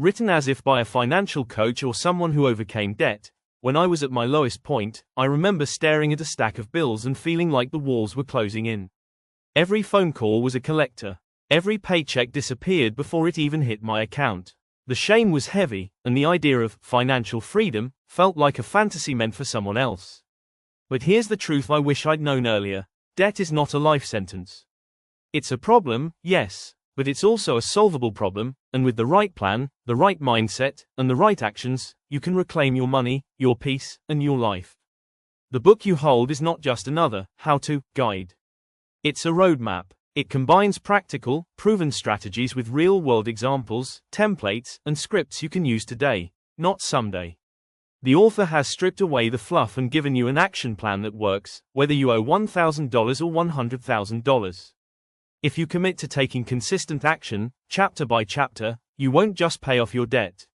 Written as if by a financial coach or someone who overcame debt. When I was at my lowest point, I remember staring at a stack of bills and feeling like the walls were closing in. Every phone call was a collector. Every paycheck disappeared before it even hit my account. The shame was heavy, and the idea of financial freedom felt like a fantasy meant for someone else. But here's the truth I wish I'd known earlier. Debt is not a life sentence. It's a problem, yes, but it's also a solvable problem, and with the right plan, the right mindset, and the right actions, you can reclaim your money, your peace, and your life. The book you hold is not just another how-to guide. It's a roadmap. It combines practical, proven strategies with real-world examples, templates, and scripts you can use today, not someday. The author has stripped away the fluff and given you an action plan that works, whether you owe $1,000 or $100,000. If you commit to taking consistent action, chapter by chapter, you won't just pay off your debt.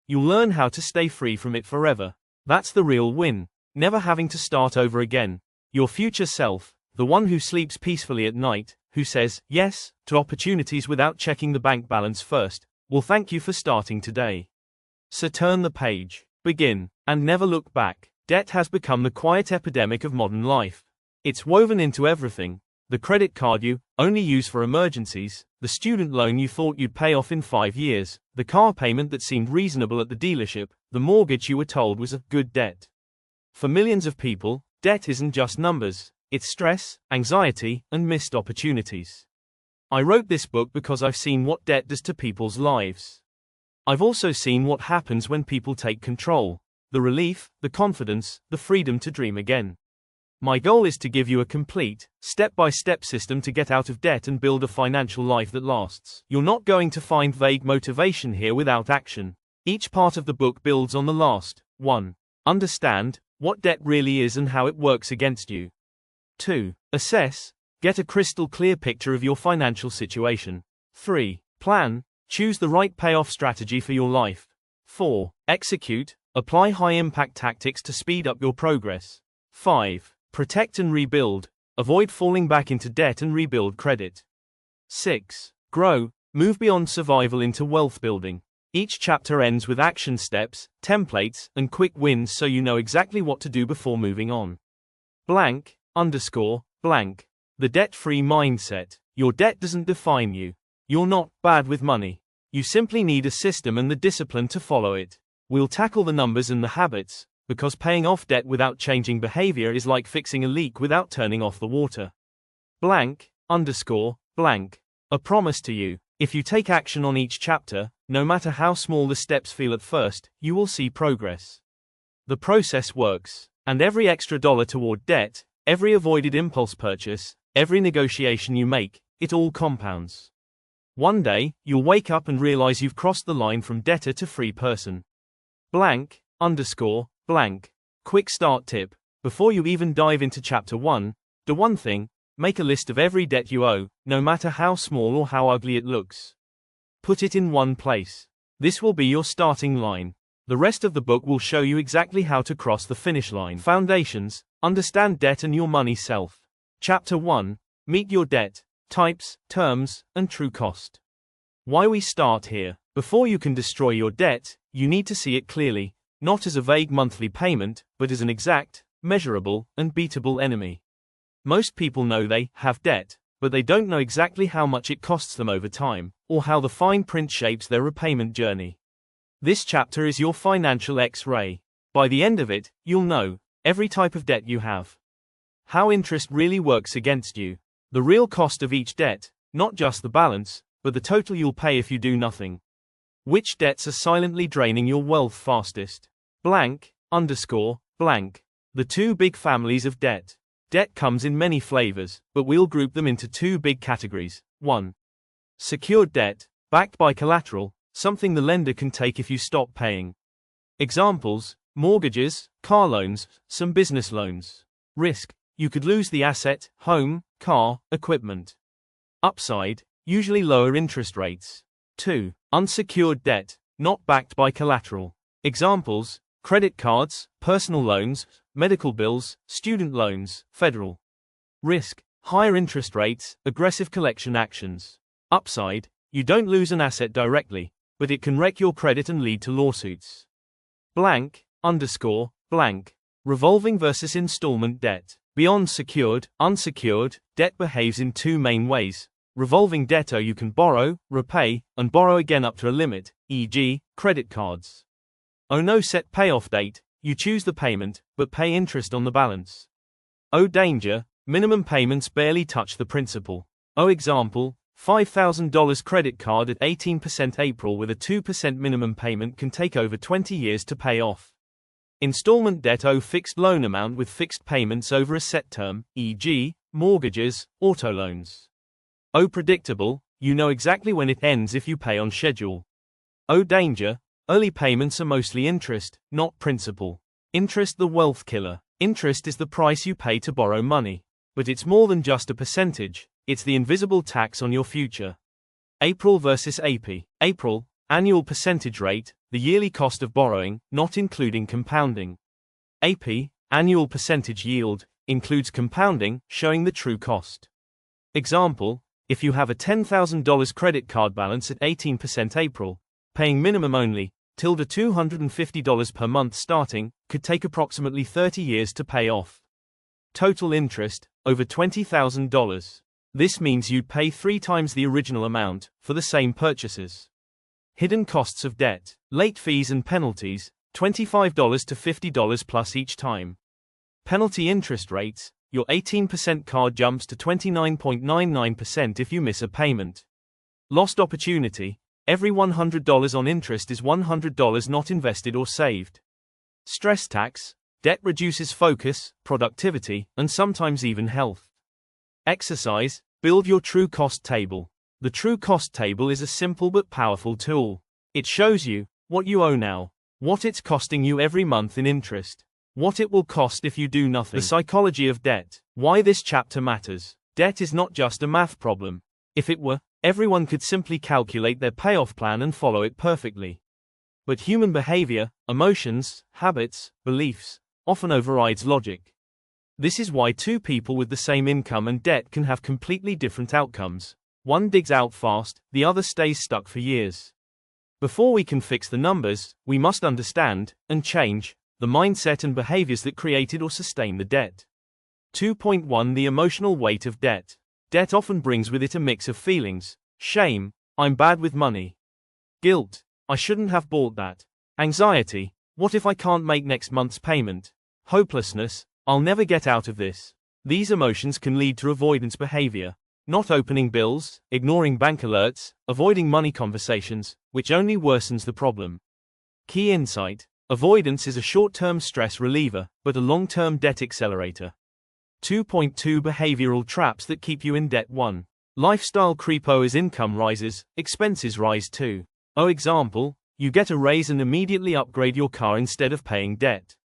You'll learn how to stay free from it forever. That's the real win. Never having to start over again. Your future self, the one who sleeps peacefully at night, who says yes to opportunities without checking the bank balance first, will thank you for starting today. So turn the page, begin, and never look back. Debt has become the quiet epidemic of modern life. It's woven into everything. The credit card you only use for emergencies, the student loan you thought you'd pay off in 5 years, the car payment that seemed reasonable at the dealership, the mortgage you were told was a good debt. For millions of people, debt isn't just numbers. It's stress, anxiety, and missed opportunities. I wrote this book because I've seen what debt does to people's lives. I've also seen what happens when people take control. The relief, the confidence, the freedom to dream again. My goal is to give you a complete, step-by-step system to get out of debt and build a financial life that lasts. You're not going to find vague motivation here without action. Each part of the book builds on the last. 1. Understand what debt really is and how it works against you. 2. Assess, get a crystal clear picture of your financial situation. 3. Plan, choose the right payoff strategy for your life. 4. Execute, apply high-impact tactics to speed up your progress. 5. Protect and rebuild, avoid falling back into debt and rebuild credit. 6. Grow, move beyond survival into wealth building. Each chapter ends with action steps, templates, and quick wins so you know exactly what to do before moving on. Blank. Blank. The debt-free mindset. Your debt doesn't define you. You're not bad with money. You simply need a system and the discipline to follow it. We'll tackle the numbers and the habits, because paying off debt without changing behavior is like fixing a leak without turning off the water. Blank. A promise to you. If you take action on each chapter, no matter how small the steps feel at first, you will see progress. The process works, and every extra dollar toward debt, every avoided impulse purchase, every negotiation you make, it all compounds. One day, you'll wake up and realize you've crossed the line from debtor to free person. Blank. Quick start tip. Before you even dive into chapter 1, do one thing, make a list of every debt you owe, no matter how small or how ugly it looks. Put it in one place. This will be your starting line. The rest of the book will show you exactly how to cross the finish line. Foundations. Understand debt and your money self. Chapter 1. Meet your debt, types, terms, and true cost. Why we start here. Before you can destroy your debt, you need to see it clearly, not as a vague monthly payment, but as an exact, measurable, and beatable enemy. Most people know they have debt, but they don't know exactly how much it costs them over time, or how the fine print shapes their repayment journey. This chapter is your financial X-ray. By the end of it, you'll know every type of debt you have, how interest really works against you, the real cost of each debt, not just the balance, but the total you'll pay if you do nothing. Which debts are silently draining your wealth fastest? Blank. The two big families of debt. Debt comes in many flavors, but we'll group them into two big categories. 1. Secured debt, backed by collateral, something the lender can take if you stop paying. Examples: mortgages, car loans, some business loans. Risk: you could lose the asset, home, car, equipment. Upside: usually lower interest rates. 2. Unsecured debt, not backed by collateral. Examples: credit cards, personal loans, medical bills, student loans, federal. Risk: higher interest rates, aggressive collection actions. Upside: you don't lose an asset directly, but it can wreck your credit and lead to lawsuits. Blank, underscore, blank. Revolving versus installment debt. Beyond secured, unsecured, debt behaves in two main ways. Revolving debt: you can borrow, repay, and borrow again up to a limit, e.g., credit cards. No set payoff date, you choose the payment, but pay interest on the balance. Danger, minimum payments barely touch the principal. Example, $5,000 credit card at 18% April with a 2% minimum payment can take over 20 years to pay off. Installment debt: fixed loan amount with fixed payments over a set term, e.g., mortgages, auto loans. Predictable, you know exactly when it ends if you pay on schedule. Danger, early payments are mostly interest, not principal. Interest: the wealth killer. Interest is the price you pay to borrow money. But it's more than just a percentage, it's the invisible tax on your future. April versus AP. April, annual percentage rate, the yearly cost of borrowing, not including compounding. AP, annual percentage yield, includes compounding, showing the true cost. Example, if you have a $10,000 credit card balance at 18% April, paying minimum only, $250 per month starting, could take approximately 30 years to pay off. Total interest, over $20,000. This means you'd pay 3 times the original amount, for the same purchases. Hidden costs of debt, late fees and penalties, $25 to $50 plus each time. Penalty interest rates, your 18% card jumps to 29.99% if you miss a payment. Lost opportunity, every $100 on interest is $100 not invested or saved. Stress tax, debt reduces focus, productivity, and sometimes even health. Exercise, build your true cost table. The true cost table is a simple but powerful tool. It shows you what you owe now, what it's costing you every month in interest, what it will cost if you do nothing. The psychology of debt. Why this chapter matters. Debt is not just a math problem. If it were, everyone could simply calculate their payoff plan and follow it perfectly. But human behavior, emotions, habits, beliefs, often overrides logic. This is why two people with the same income and debt can have completely different outcomes. One digs out fast, the other stays stuck for years. Before we can fix the numbers, we must understand, and change, the mindset and behaviors that created or sustain the debt. 2.1 The emotional weight of debt. Debt often brings with it a mix of feelings: shame, I'm bad with money; guilt, I shouldn't have bought that; anxiety, what if I can't make next month's payment; hopelessness, I'll never get out of this. These emotions can lead to avoidance behavior. Not opening bills, ignoring bank alerts, avoiding money conversations, which only worsens the problem. Key insight: avoidance is a short-term stress reliever, but a long-term debt accelerator. 2.2 Behavioral traps that keep you in debt. 1. Lifestyle creep. As income rises, expenses rise too. Example, you get a raise and immediately upgrade your car instead of paying debt.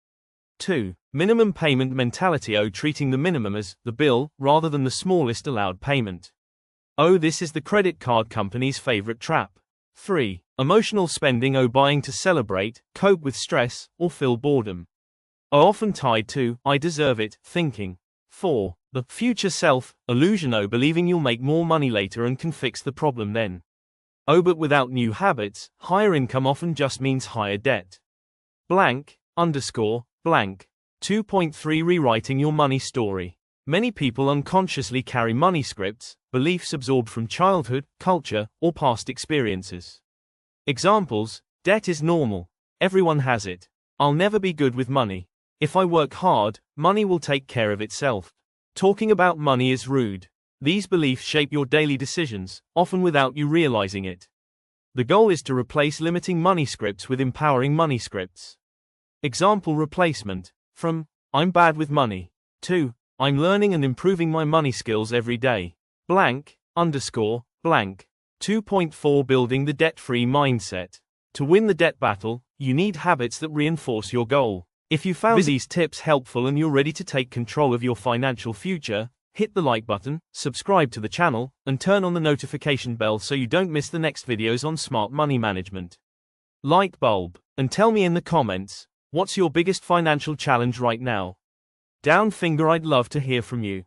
2. Minimum payment mentality. Treating the minimum as the bill, rather than the smallest allowed payment. This is the credit card company's favorite trap. 3. Emotional spending. Buying to celebrate, cope with stress, or fill boredom. Often tied to, I deserve it, thinking. 4. The future self illusion. Believing you'll make more money later and can fix the problem then. But without new habits, higher income often just means higher debt. Blank, underscore, blank. 2.3 Rewriting your money story. Many people unconsciously carry money scripts, beliefs absorbed from childhood, culture, or past experiences. Examples: debt is normal. Everyone has it. I'll never be good with money. If I work hard, money will take care of itself. Talking about money is rude. These beliefs shape your daily decisions, often without you realizing it. The goal is to replace limiting money scripts with empowering money scripts. Example replacement: from I'm bad with money to I'm learning and improving my money skills every day. Blank, underscore, blank. 2.4 Building the debt-free mindset. To win the debt battle, you need habits that reinforce your goal. If you found these tips helpful and you're ready to take control of your financial future, hit the like button, subscribe to the channel, and turn on the notification bell so you don't miss the next videos on smart money management. Light bulb, and tell me in the comments, what's your biggest financial challenge right now? Down finger. I'd love to hear from you.